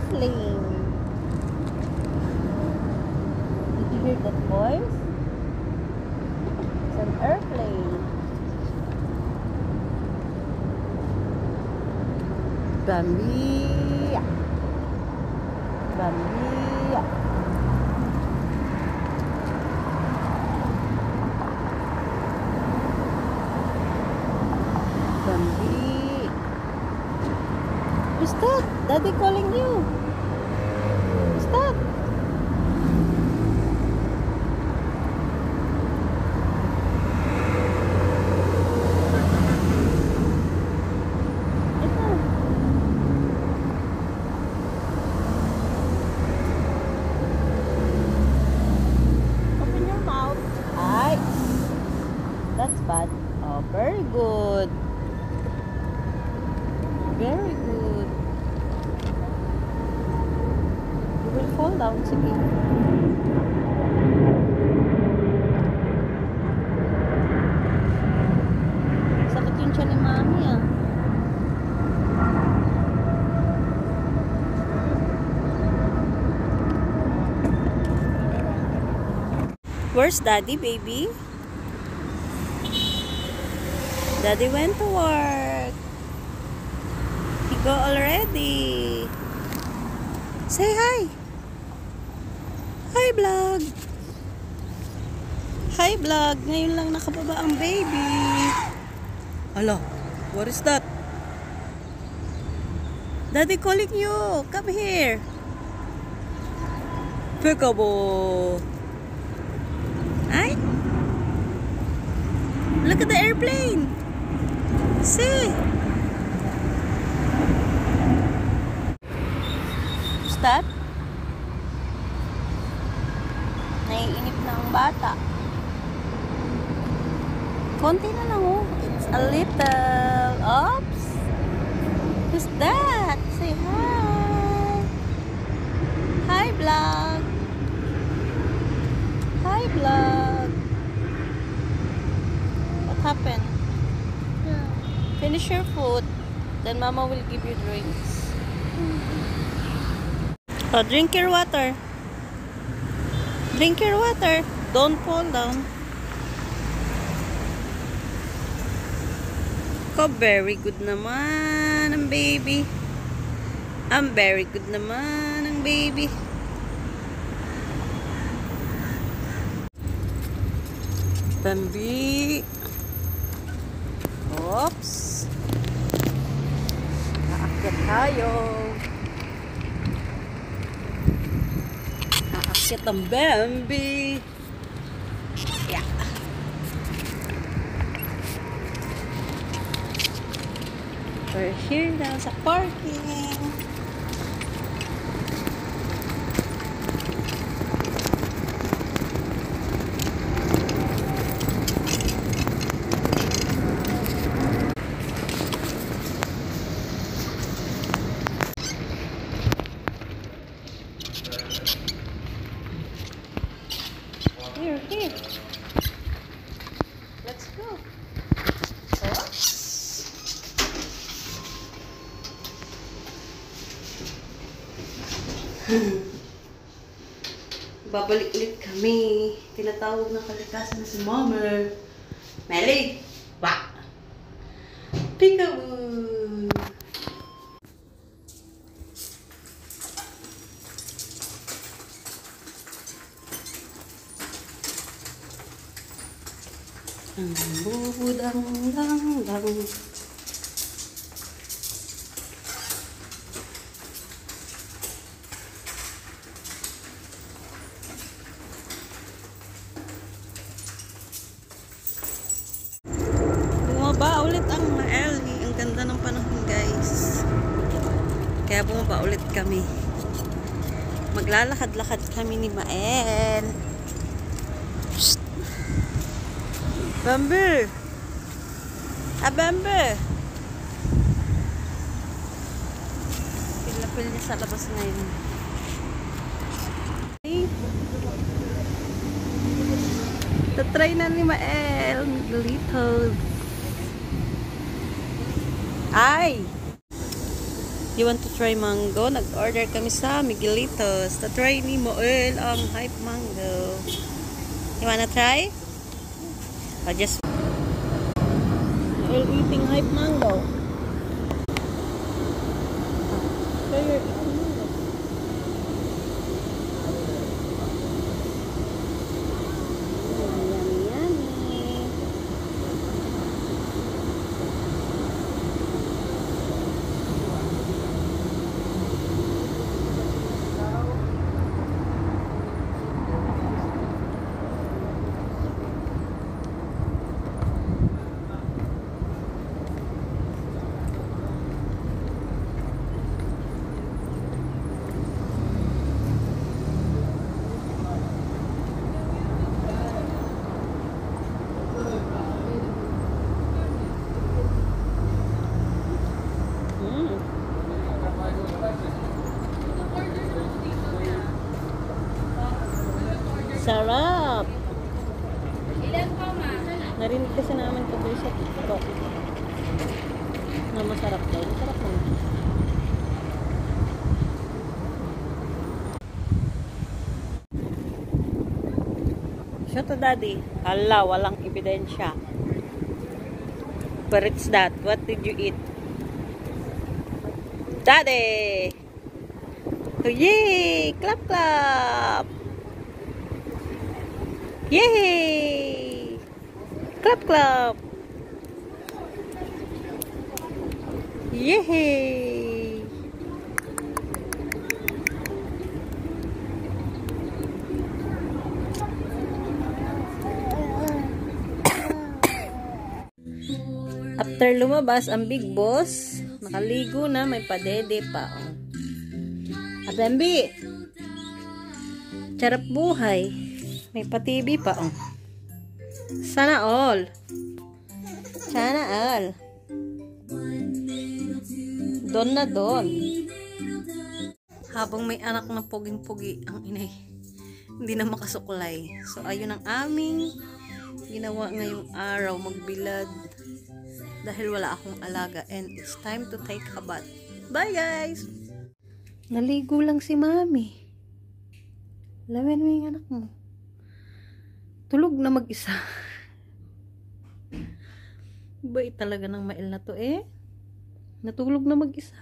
airplane. Did you hear that voice? It's an airplane. Bambi. Bambi. Bambi. Who's that? Daddy calling you. Who's that? Open your mouth. Ay. That's bad. Oh, very good. Very good. You will fall down, sige. Sakit yung tiyan ni Mami, ah. Where's Daddy, baby? Daddy went to work. He go already. Say hi. Hi, vlog. Hi, vlog. Ngayon lang nakababa ang baby. Hello. What is that? Daddy calling you. Come here. Peekaboo. Hi. Look at the airplane. See. Stop. Naiinip na ang bata. Konti na lang, oh. It's a little. Oops. Who's that? Say hi. Hi, vlog. Hi, vlog. What happened? Finish your food. Then Mama will give you drinks. Oh, drink your water. Drink your water. Don't fall down. Ko, very good naman ang baby. I'm very good naman ang baby. Bambi. Oops. Aakyat tayo. Aakyat ang Bambi. Yeah. We're here now sa parking. Here. Let's go. Oops. Babalik ulit kami. Tinatawag ng kalikasan na si Mama. Melly! Wah! Peekaboo! Ang bubudang-dang-dang. Bumaba ulit ang Mael. Ang ganda ng panahon, guys. Kaya bumaba ulit kami. Maglalakad-lakad kami ni Mael. Psst. Bambi! Bambi! Pila-pil niya sa labas ngayon. Tatry na ni Mael. Little. Ay! You want to try mango? Nag-order kami sa Miguelitos. Ta-try ni Moel ang hype mango. You wanna try? Or just Moel eating hype mango. So you're eating mango. Yummy, yummy. Sarap! Ilan pa, ma? Narinig kasi namin ito sa TikTok na masarap daw. Masarap naman. Show to daddy. Hala, walang ebidensya. But it's that. What did you eat? Daddy! Oh, yay! Clap, clap! Yay! Clap, clap! Yay! After lumabas ang Big Boss, nakaligo na, may padede pa. At Lembi, charap buhay. May pa-TV pa, oh. Sana all. Sana all. Don na don. Habang may anak na puging-pugi ang inay, hindi na makasuklay. So, ayun ang aming ginawa ngayong araw, magbilad. Dahil wala akong alaga and it's time to take a bath. Bye, guys! Naligo lang si Mami. Lawan mo yung anak mo. Tulog na mag-isa. Bait talaga ng Mael na to eh. Natulog na mag-isa.